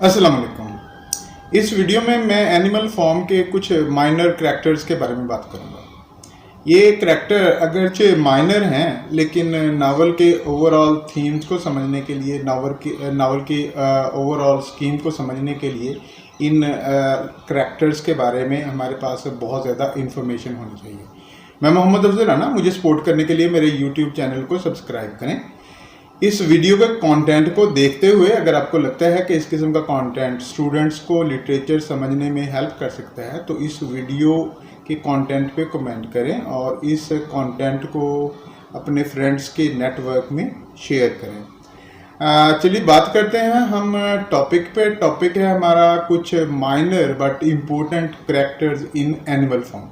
अस्सलाम वालेकुम। इस वीडियो में मैं एनिमल फॉर्म के कुछ माइनर करैक्टर्स के बारे में बात करूंगा। ये करैक्टर अगरचे माइनर हैं, लेकिन नावल के ओवरऑल थीम्स को समझने के लिए, नावल की ओवरऑल स्कीम को समझने के लिए इन करैक्टर्स के बारे में हमारे पास बहुत ज़्यादा इंफॉर्मेशन होनी चाहिए। मैं मोहम्मद अफजल राना। मुझे सपोर्ट करने के लिए मेरे यूट्यूब चैनल को सब्सक्राइब करें। इस वीडियो के कंटेंट को देखते हुए अगर आपको लगता है कि इस किस्म का कंटेंट स्टूडेंट्स को लिटरेचर समझने में हेल्प कर सकता है, तो इस वीडियो के कंटेंट पे कमेंट करें और इस कंटेंट को अपने फ्रेंड्स के नेटवर्क में शेयर करें। चलिए बात करते हैं हम टॉपिक पे। टॉपिक है हमारा कुछ minor but important characters in animal form.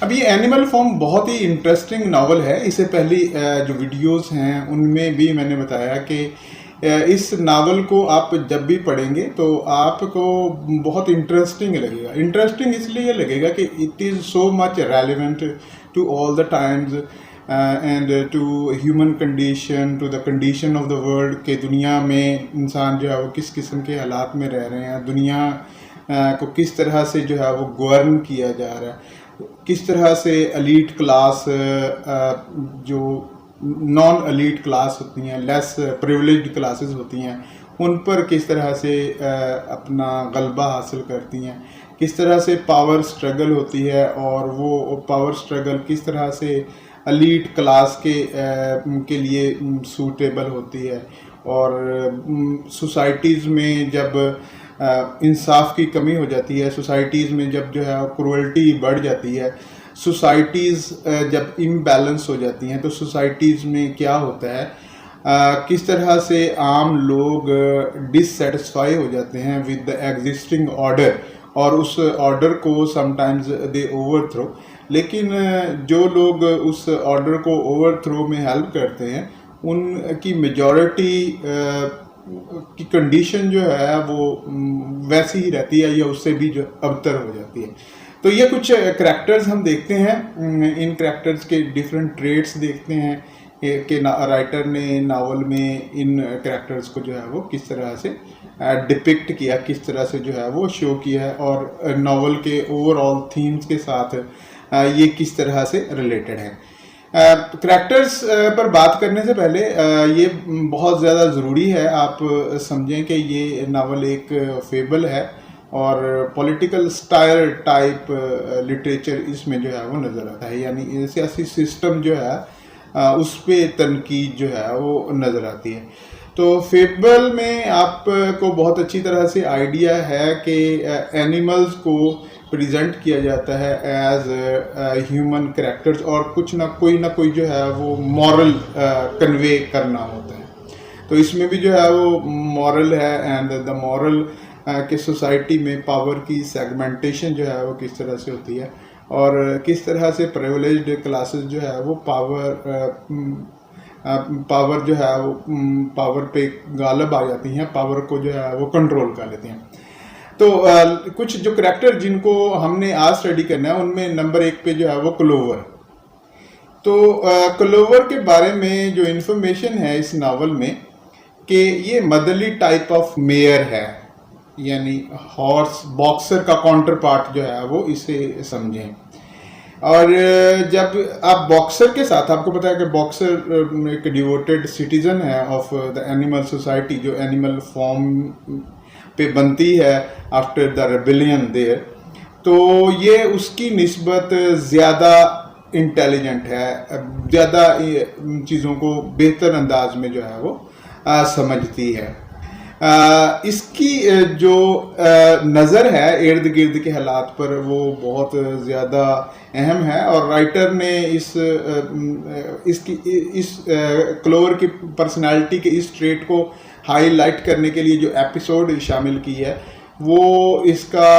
अब ये एनिमल फॉर्म बहुत ही इंटरेस्टिंग नावल है। इससे पहली जो वीडियोस हैं उनमें भी मैंने बताया कि इस नावल को आप जब भी पढ़ेंगे तो आपको बहुत इंटरेस्टिंग लगेगा। इंटरेस्टिंग इसलिए लगेगा कि it is so much relevant to all the times and to human condition, to the condition of the world, के दुनिया में इंसान जो है वो किस किस्म के हालात में रह रहे हैं, दुनिया को किस तरह से जो है वो गवर्न किया जा रहा है, किस तरह से एलीट क्लास, जो नॉन एलीट क्लास होती हैं, लेस प्रिविलेज्ड क्लासेस होती हैं, उन पर किस तरह से अपना गलबा हासिल करती हैं, किस तरह से पावर स्ट्रगल होती है और वो पावर स्ट्रगल किस तरह से एलीट क्लास के लिए सूटेबल होती है। और सोसाइटीज़ में जब इंसाफ की कमी हो जाती है, सोसाइटीज़ में जब जो है क्रूअल्टी बढ़ जाती है, सोसाइटीज़ जब इम्बैलेंस हो जाती हैं, तो सोसाइटीज़ में क्या होता है, किस तरह से आम लोग डिससेटिस्फाई हो जाते हैं विद द एग्जिस्टिंग ऑर्डर और उस ऑर्डर को समटाइम्स दे ओवरथ्रो। लेकिन जो लोग उस ऑर्डर को ओवरथ्रो में हेल्प करते हैं उनकी मेजॉरिटी की कंडीशन जो है वो वैसी ही रहती है या उससे भी जो अबतर हो जाती है। तो ये कुछ करैक्टर्स हम देखते हैं। इन करैक्टर्स के डिफरेंट ट्रेट्स देखते हैं कि राइटर ने नावल में इन करैक्टर्स को जो है वो किस तरह से डिपिक्ट किया, किस तरह से जो है वो शो किया है और नावल के ओवरऑल थीम्स के साथ ये किस तरह से रिलेटेड है। करैक्टर्स पर बात करने से पहले ये बहुत ज़्यादा ज़रूरी है आप समझें कि ये नावल एक फेबल है और पॉलिटिकल स्टाइल टाइप लिटरेचर इसमें जो है वो नज़र आता है, यानी सियासी सिस्टम जो है उस पर तनकीद जो है वो नज़र आती है। तो फेबल में आपको बहुत अच्छी तरह से आइडिया है कि एनिमल्स को प्रेजेंट किया जाता है एज ह्यूमन करैक्टर्स और कुछ ना कोई जो है वो मॉरल कन्वे करना होता है। तो इसमें भी जो है वो मॉरल है एंड द मॉरल के सोसाइटी में पावर की सेगमेंटेशन जो है वो किस तरह से होती है और किस तरह से प्रिविलेज्ड क्लासेस जो है वो पावर जो है वो पावर पे गालिब आ जाती हैं, पावर को जो है वो कंट्रोल कर लेती हैं। तो कुछ जो करैक्टर जिनको हमने आज स्टडी करना है उनमें नंबर 1 पे जो है वो क्लोवर। तो क्लोवर के बारे में जो इन्फॉर्मेशन है इस नावल में कि ये मदरली टाइप ऑफ मेयर है, यानी हॉर्स बॉक्सर का काउंटर पार्ट जो है वो इसे समझें। और जब आप बॉक्सर के साथ, आपको पता है कि बॉक्सर एक डिवोटेड सिटीजन है ऑफ द एनिमल सोसाइटी जो एनिमल फॉर्म पे बनती है आफ्टर द रेबेलियन देयर, तो ये उसकी निस्बत ज़्यादा इंटेलिजेंट है, ज़्यादा चीज़ों को बेहतर अंदाज में जो है वो समझती है। इसकी जो नज़र है इर्द गिर्द के हालात पर वो बहुत ज़्यादा अहम है और राइटर ने इस क्लोवर की पर्सनालिटी के इस ट्रेट को हाईलाइट करने के लिए जो एपिसोड शामिल की है वो इसका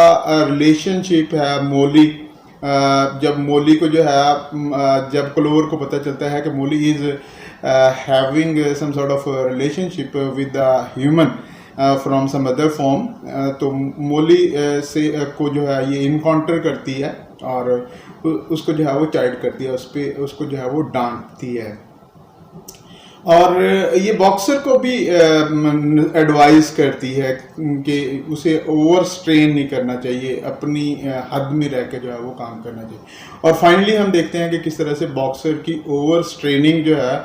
रिलेशनशिप है मोली। जब मोली को जो है, जब क्लोवर को पता चलता है कि Mollie is having some sort of relationship with the human from some other farm, तो मोली से को जो है ये इनकाउंटर करती है और उसको जो है वो चाइड करती है, उसको जो है वो डांटती है। और ये बॉक्सर को भी एडवाइस करती है कि उसे ओवर स्ट्रेन नहीं करना चाहिए, अपनी हद में रह के जो है वो काम करना चाहिए। और फाइनली हम देखते हैं कि किस तरह से बॉक्सर की ओवर स्ट्रेनिंग जो है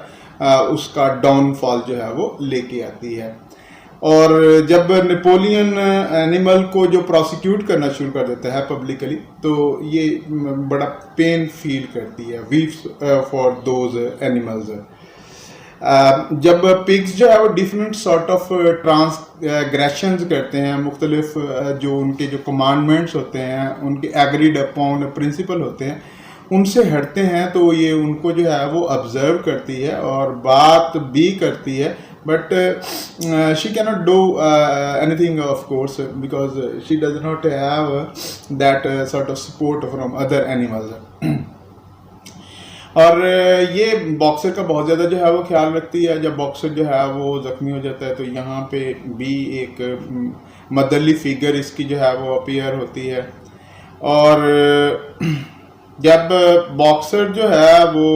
उसका डाउनफॉल जो है वो लेके आती है। और जब नेपोलियन एनिमल को जो प्रोसिक्यूट करना शुरू कर देता है पब्लिकली, तो ये बड़ा पेन फील करती है, वीप्स फॉर दोज एनिमल्स। जब पिग्स जो है वो डिफरेंट सॉर्ट ऑफ ट्रांसग्रेशंस करते हैं, मुख्तलिफ जो उनके जो कमांडमेंट्स होते हैं, उनके एग्रीड अपॉन प्रिंसिपल होते हैं, उनसे हटते हैं, तो ये उनको जो है वो ऑब्जर्व करती है और बात भी करती है, but she can not do anything of course because she does not have that sort of support from other animals. और ये बॉक्सर का बहुत ज़्यादा जो है वो ख्याल रखती है। जब बॉक्सर जो है वो ज़ख्मी हो जाता है तो यहाँ पे भी एक मदरली फिगर इसकी जो है वो अपीयर होती है। और जब बॉक्सर जो है वो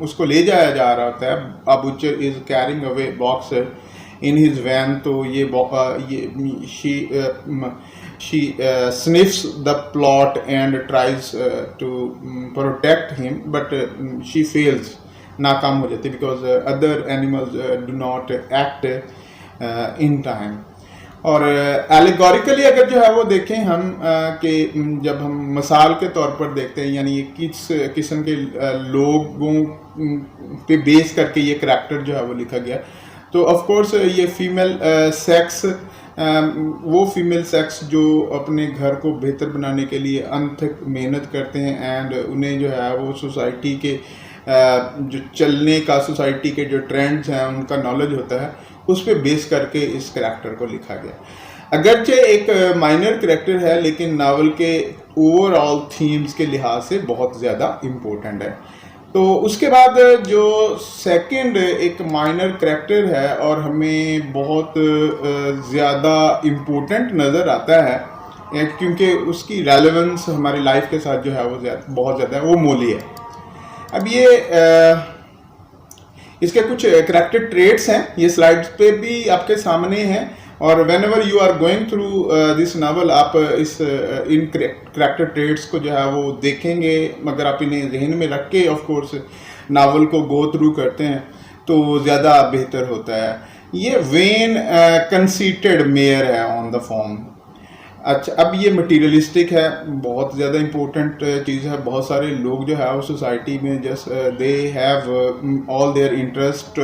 उसको ले जाया जा रहा होता है, a butcher is carrying away Boxer in his van, तो she sniffs the plot and tries to protect him, but she fails, नाकाम हो जाती, because other animals do not act in time। और एलिगोरिकली अगर जो है वो देखें हम कि जब हम मिसाल के तौर पर देखते हैं, यानी ये किस किस्म के लोगों पे बेस करके ये करैक्टर जो है वो लिखा गया, तो ऑफ कोर्स ये फीमेल सेक्स, वो फीमेल सेक्स जो अपने घर को बेहतर बनाने के लिए अनथक मेहनत करते हैं, एंड उन्हें जो है वो सोसाइटी के जो चलने का, सोसाइटी के जो ट्रेंड्स हैं उनका नॉलेज होता है, उस पर बेस करके इस करैक्टर को लिखा गया। अगरचे एक माइनर करैक्टर है, लेकिन नावल के ओवरऑल थीम्स के लिहाज से बहुत ज़्यादा इम्पोर्टेंट है। तो उसके बाद जो सेकंड एक माइनर करैक्टर है और हमें बहुत ज़्यादा इम्पोर्टेंट नज़र आता है, क्योंकि उसकी रेलेवेंस हमारी लाइफ के साथ जो है वो बहुत ज़्यादा है, वो मोली है। अब ये इसके कुछ करैक्टर ट्रेट्स हैं, ये स्लाइड्स पे भी आपके सामने हैं, और whenever you are going through this novel आप इन करैक्टर ट्रेट्स को जो है वो देखेंगे। अगर आप इन्हें जहन में रख के ऑफ कोर्स नावल को गो थ्रू करते हैं तो ज़्यादा बेहतर होता है। ये वेन कंसीटेड मेयर है ऑन द फॉर्म। अच्छा, अब ये मटीरियलिस्टिक है, बहुत ज़्यादा इम्पोर्टेंट चीज़ है। बहुत सारे लोग जो है उस सोसाइटी में just they have all their interest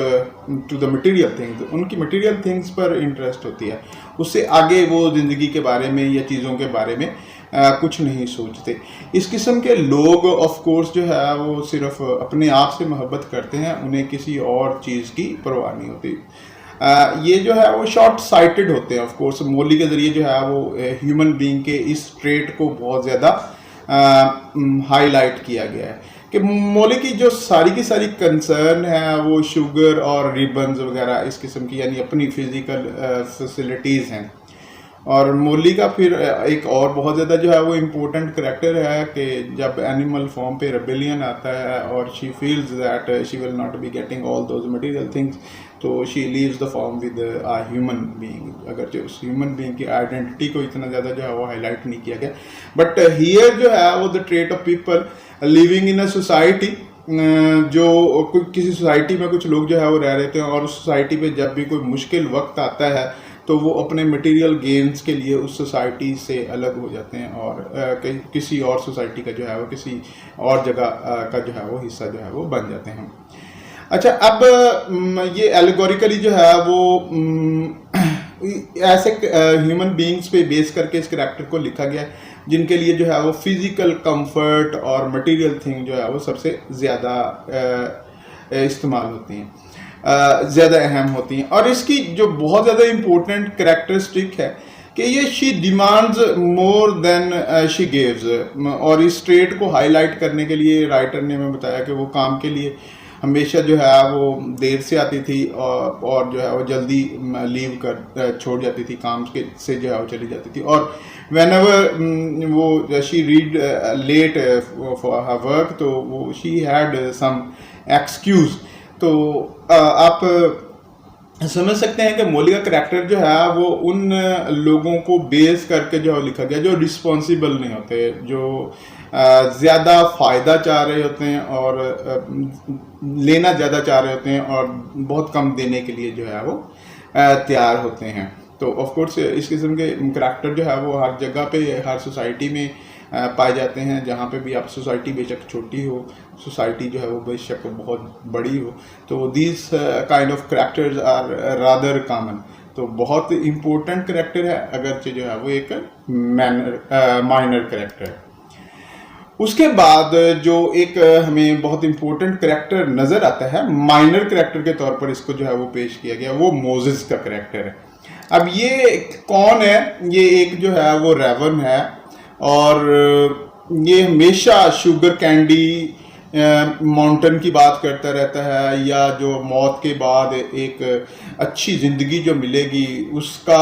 to the material things, उनकी मटेरियल थिंग्स पर इंटरेस्ट होती है, उससे आगे वो ज़िंदगी के बारे में या चीज़ों के बारे में कुछ नहीं सोचते। इस किस्म के लोग ऑफ कोर्स जो है वो सिर्फ अपने आप से मोहब्बत करते हैं, उन्हें किसी और चीज़ की परवाह नहीं होती। ये जो है वो शॉर्ट साइटेड होते हैं। ऑफ कोर्स मोली के ज़रिए जो है वो ह्यूमन बीइंग के इस ट्रेट को बहुत ज़्यादा हाईलाइट किया गया है कि मोली की जो सारी की सारी कंसर्न है वो शुगर और रिबन्स वगैरह इस किस्म की, यानी अपनी फिजिकल फैसिलिटीज़ हैं। और मोली का फिर एक और बहुत ज़्यादा जो है वो इम्पोर्टेंट करैक्टर है कि जब एनिमल फॉर्म पे रेबेलियन आता है और she feels that she will not be getting all those material things, तो she leaves the farm with a human being. अगर जो उस ह्यूमन बीइंग की आइडेंटिटी को इतना ज़्यादा जो है वो हाईलाइट नहीं किया गया, बट हियर जो है वो the trait of people living in a society, जो किसी सोसाइटी में कुछ लोग जो है वो रह रहे थे, और उस सोसाइटी पे जब भी कोई मुश्किल वक्त आता है तो वो अपने मटेरियल गेन्स के लिए उस सोसाइटी से अलग हो जाते हैं और किसी और सोसाइटी का जो है वो किसी और जगह का जो है वो हिस्सा जो है वो बन जाते हैं। अच्छा, अब ये एलिगोरिकली जो है वो ऐसे ह्यूमन बीइंग्स पे बेस करके इस करैक्टर को लिखा गया है जिनके लिए जो है वो फिजिकल कंफर्ट और मटेरियल थिंग जो है वो सबसे ज़्यादा इस्तेमाल होती हैं, ज़्यादा अहम होती हैं। और इसकी जो बहुत ज़्यादा इम्पोर्टेंट करैक्टरिस्टिक है कि ये she demands more than she gives, और इस ट्रेट को हाईलाइट करने के लिए राइटर ने हमें बताया कि वो काम के लिए हमेशा जो है वो देर से आती थी और जो है वो जल्दी लीव कर छोड़ जाती थी, काम के से जो है वो चली जाती थी। और वेन एवर वो she read late for her work, तो वो शी हैड सम एक्सक्यूज़ तो आप समझ सकते हैं कि मौली का करैक्टर जो है वो उन लोगों को बेस करके जो लिखा गया जो रिस्पॉन्सिबल नहीं होते, जो ज़्यादा फ़ायदा चाह रहे होते हैं और लेना ज़्यादा चाह रहे होते हैं और बहुत कम देने के लिए जो है वो तैयार होते हैं। तो ऑफ कोर्स इस किस्म के करैक्टर जो है वो हर जगह पे, हर सोसाइटी में पाए जाते हैं। जहाँ पे भी आप सोसाइटी बेशक छोटी हो, सोसाइटी जो है वो बेशक बहुत बड़ी हो, तो these kind of characters are rather common. तो बहुत इम्पोर्टेंट करैक्टर है, अगरचे जो है वो एक माइनर करैक्टर है। उसके बाद जो एक हमें बहुत इम्पोर्टेंट करैक्टर नज़र आता है माइनर करैक्टर के तौर पर, इसको जो है वो पेश किया गया, वो मोजेस का करैक्टर है। अब ये कौन है? ये एक जो है वो रेवन है और ये हमेशा शुगर कैंडी माउंटेन की बात करता रहता है, या जो मौत के बाद एक अच्छी ज़िंदगी जो मिलेगी उसका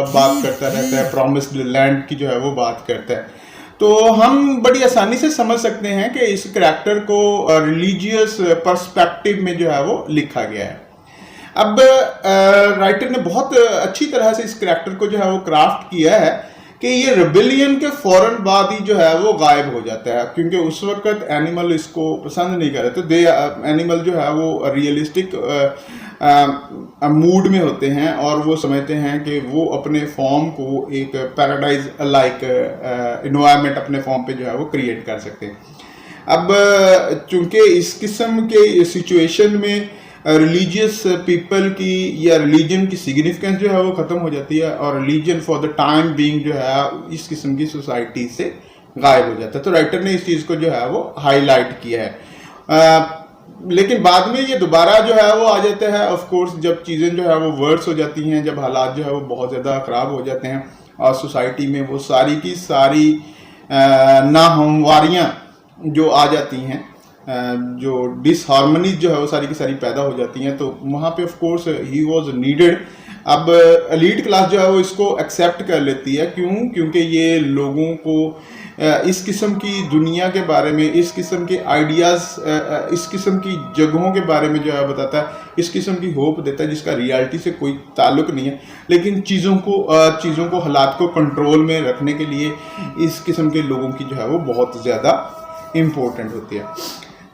बात करता रहता है, प्रॉमिस्ड लैंड की जो है वो बात करता है। तो हम बड़ी आसानी से समझ सकते हैं कि इस करैक्टर को रिलीजियस पर्सपेक्टिव में जो है वो लिखा गया है। अब राइटर ने बहुत अच्छी तरह से इस करैक्टर को जो है वो क्राफ्ट किया है कि ये रेबेलियन के फौरन बाद ही जो है वो गायब हो जाता है, क्योंकि उस वक्त एनिमल इसको पसंद नहीं कर रहे। तो एनिमल जो है वो रियलिस्टिक मूड में होते हैं और वो समझते हैं कि वो अपने फॉर्म को एक पैराडाइज लाइक इन्वायरमेंट अपने फॉर्म पे जो है वो क्रिएट कर सकते हैं। अब चूंकि इस किस्म के सिचुएशन में रिलीजियस पीपल की या रिलीजन की सिग्निफिकेंस जो है वो ख़त्म हो जाती है और religion for the time being जो है इस किस्म की सोसाइटी से गायब हो जाता है। तो राइटर ने इस चीज़ को जो है वो हाईलाइट किया है। लेकिन बाद में ये दोबारा जो है वो आ जाता है, ऑफ कोर्स, जब चीज़ें जो है वो वर्स हो जाती हैं, जब हालात जो है वो बहुत ज़्यादा ख़राब हो जाते हैं और सोसाइटी में वो सारी की सारी नाहमवारियाँ जो आ जाती हैं, जो डिसहार्मनी जो है वो सारी की सारी पैदा हो जाती हैं। तो वहाँ पे of course he was needed. अब एलीट क्लास जो है वो इसको एक्सेप्ट कर लेती है, क्यों? क्योंकि ये लोगों को इस किस्म की दुनिया के बारे में, इस किस्म के आइडियाज़, इस किस्म की जगहों के बारे में जो है बताता है, इस किस्म की होप देता है जिसका रियलिटी से कोई ताल्लुक नहीं है, लेकिन चीज़ों को हालात को कंट्रोल में रखने के लिए इस किस्म के लोगों की जो है वो बहुत ज़्यादा इम्पोर्टेंट होती है।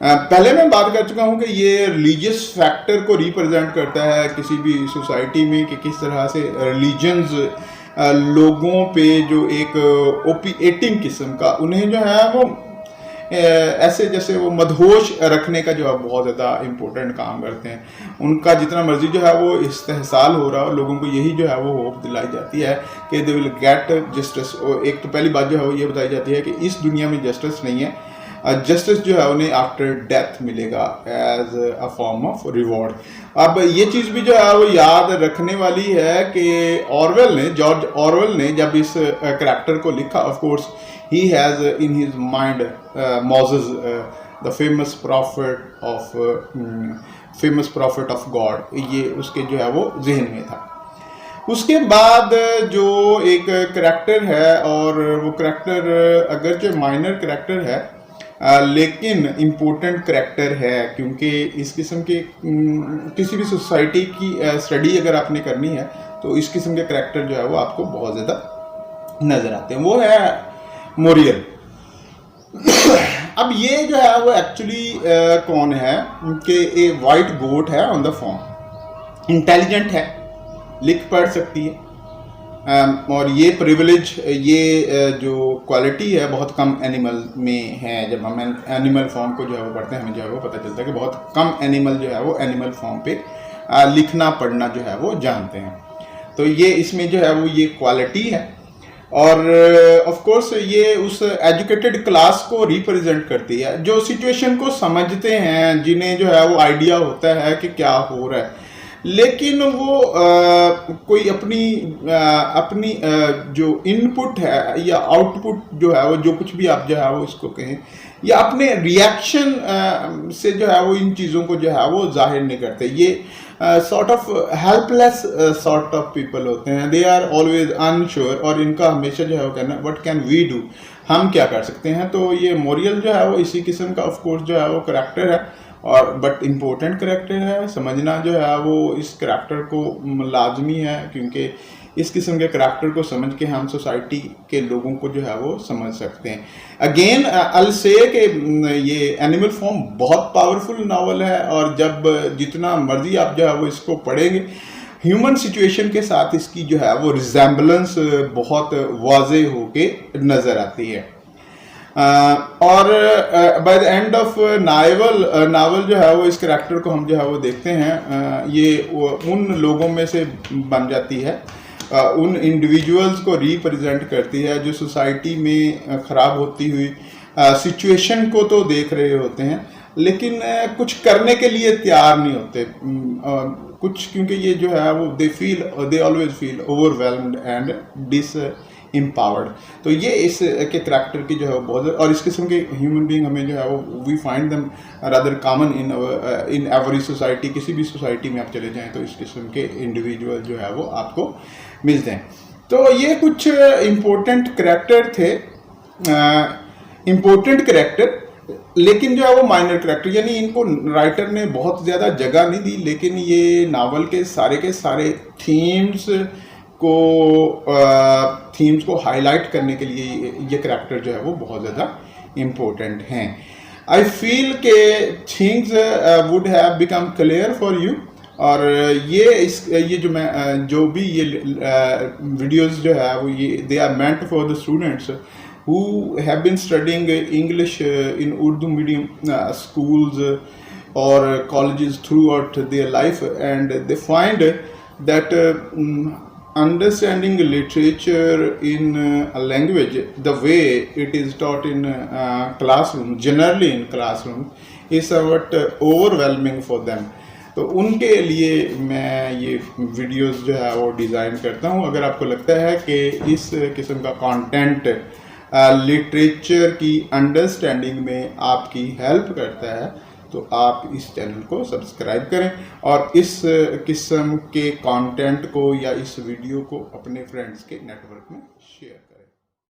पहले मैं बात कर चुका हूँ कि ये रिलीजियस फैक्टर को रिप्रेजेंट करता है किसी भी सोसाइटी में, कि किस तरह से रिलीजन्स लोगों पे जो एक ओपिएटिंग किस्म का, उन्हें जो है वो ऐसे जैसे वो मदहोश रखने का जो है बहुत ज़्यादा इम्पोर्टेंट काम करते हैं। उनका जितना मर्जी जो है वो इस्तेहसाल हो रहा है, लोगों को यही जो है वो होप दिलाई जाती है कि दे विल गेट जस्टिस। एक तो पहली बात जो है वो ये बताई जाती है कि इस दुनिया में जस्टिस नहीं है, जस्टिस जो है उन्हें आफ्टर डेथ मिलेगा as a form of reward. अब ये चीज़ भी जो है वो याद रखने वाली है कि जॉर्ज ऑरवेल ने जब इस करैक्टर को लिखा, of course he has in his mind Moses the famous profit of God, ये उसके जो है वो जहन में था। उसके बाद जो एक करैक्टर है, और वो करैक्टर अगरचे माइनर करैक्टर है लेकिन इम्पोर्टेंट करैक्टर है, क्योंकि इस किस्म के किसी भी सोसाइटी की स्टडी अगर आपने करनी है तो इस किस्म के करैक्टर जो है वो आपको बहुत ज़्यादा नज़र आते हैं। वो है मोरियल। अब ये जो है वो एक्चुअली कौन है कि ए वाइट गोट है ऑन द फॉर्म, इंटेलिजेंट है, लिख पढ़ सकती है, और ये प्रिविलेज, ये जो क्वालिटी है बहुत कम एनिमल में है। जब हम एनिमल फॉर्म को जो है वो पढ़ते हैं, हमें जो है वो पता चलता है कि बहुत कम एनिमल जो है वो एनिमल फॉर्म पे लिखना पढ़ना जो है वो जानते हैं। तो ये इसमें जो है वो ये क्वालिटी है, और ऑफ कोर्स ये उस एजुकेटेड क्लास को रिप्रेजेंट करती है जो सिचुएशन को समझते हैं, जिन्हें जो है वो आइडिया होता है कि क्या हो रहा है, लेकिन वो कोई अपनी जो इनपुट है या आउटपुट जो है वो, जो कुछ भी आप जो है वो इसको कहें, या अपने रिएक्शन से जो है वो इन चीज़ों को जो है वो जाहिर नहीं करते। ये sort of helpless sort of people होते हैं, दे आर ऑलवेज अनश्योर, और इनका हमेशा जो है वो कहना व्हाट कैन वी डू, हम क्या कर सकते हैं। तो ये मोरियल जो है वो इसी किस्म का ऑफ कोर्स जो है वो करैक्टर है, और बट इम्पोर्टेंट करैक्टर है, समझना जो है वो इस करैक्टर को लाजमी है, क्योंकि इस किस्म के करैक्टर को समझ के हम सोसाइटी के लोगों को जो है वो समझ सकते हैं। अगेन अल से कि ये एनिमल फॉर्म बहुत पावरफुल नावल है, और जब जितना मर्जी आप जो है वो इसको पढ़ेंगे, ह्यूमन सिचुएशन के साथ इसकी जो है वो रिजेम्बलेंस बहुत वाजे होके नज़र आती है। और by the end of novel जो है वो इस करैक्टर को हम जो है वो देखते हैं, ये उन लोगों में से बन जाती है, उन इंडिविजुअल्स को रिप्रेजेंट करती है जो सोसाइटी में ख़राब होती हुई सिचुएशन को तो देख रहे होते हैं, लेकिन कुछ करने के लिए तैयार नहीं होते कुछ, क्योंकि ये जो है वो they always feel overwhelmed and disempowered. तो ये इस के करैक्टर की जो है बहुत, और इस किस्म के ह्यूमन बीइंग हमें जो है वो we find them rather common in every society. किसी भी सोसाइटी में आप चले जाएं तो इस किस्म के इंडिविजुअल जो है वो आपको मिलते हैं। तो ये कुछ इम्पोर्टेंट करैक्टर थे, इम्पोर्टेंट करैक्टर, लेकिन जो है वो माइनर करैक्टर, यानी इनको राइटर ने बहुत ज़्यादा जगह नहीं दी, लेकिन ये नावल के सारे थीम्स को हाईलाइट करने के लिए ये करैक्टर जो है वो बहुत ज़्यादा इम्पोर्टेंट हैं। आई फील के things would have become clear for you, और ये जो भी ये वीडियोस जो है वो ये they are meant for the students who have been studying English in Urdu medium schools or colleges throughout their life, and they find that understanding literature in a language the way it is taught in classroom, generally in classroom, is somewhat overwhelming for them. तो उनके लिए मैं ये videos जो है वो design करता हूँ। अगर आपको लगता है कि इस किस्म का कंटेंट लिटरेचर की अंडरस्टैंडिंग में आपकी हेल्प करता है, तो आप इस चैनल को सब्सक्राइब करें और इस किस्म के कंटेंट को या इस वीडियो को अपने फ्रेंड्स के नेटवर्क में शेयर